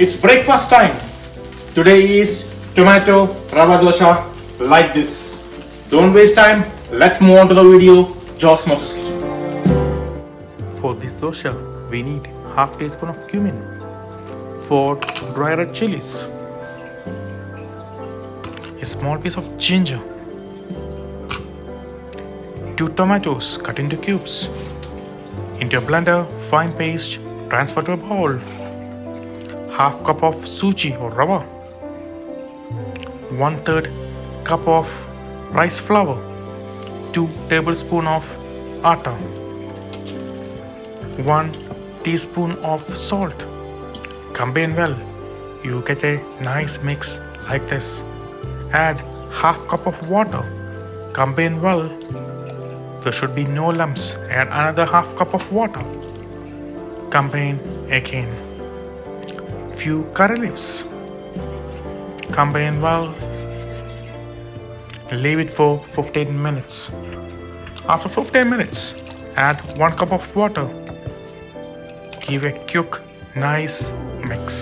It's breakfast time. Today is tomato Rava Dosa like this. Don't waste time. Let's move on to the video. Joss Moses Kitchen. For this dosha, we need half teaspoon of cumin, 4 dry red chilies, a small piece of ginger, 2 tomatoes cut into cubes. Into a blender, fine paste, transfer to a bowl. Half cup of suji or rava. 1/3 cup of rice flour. 2 tablespoons of atta. 1 teaspoon of salt. Combine well. You get a nice mix like this. Add half cup of water. Combine well. There should be no lumps. Add another half cup of water. Combine again. Few curry leaves. Combine well. Leave it for 15 minutes. After 15 minutes, add 1 cup of water. Give a quick, nice mix.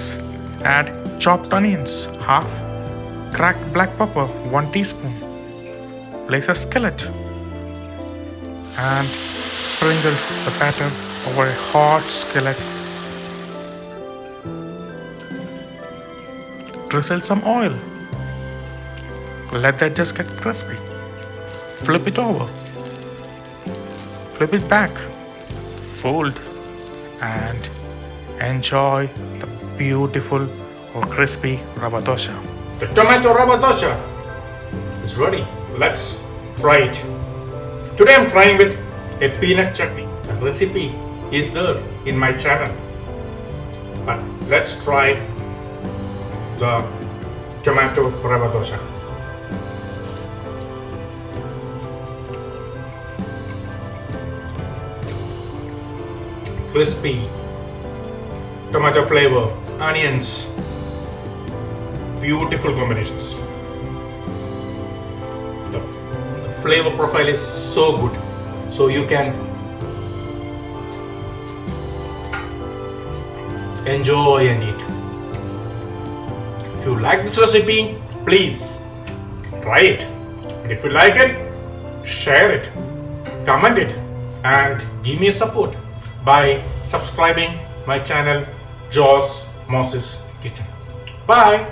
Add chopped onions, half. Cracked black pepper, 1 teaspoon. Place a skillet. And sprinkle the batter over a hot skillet. Drizzle some oil. Let that just get crispy. Flip it over. Flip it back. Fold. And enjoy the beautiful or crispy Rava Dosa. The tomato Rava Dosa is ready. Let's try it. Today I'm trying with a peanut chutney. The recipe is there in my channel. But let's try the tomato Rava Dosa. Crispy tomato flavor, onions, beautiful combinations. The flavor profile is so good, so you can enjoy and eat. If you like this recipe, please try it. And if you like it, share it, comment it, and give me a support by subscribing my channel Joss Moses Kitchen. Bye.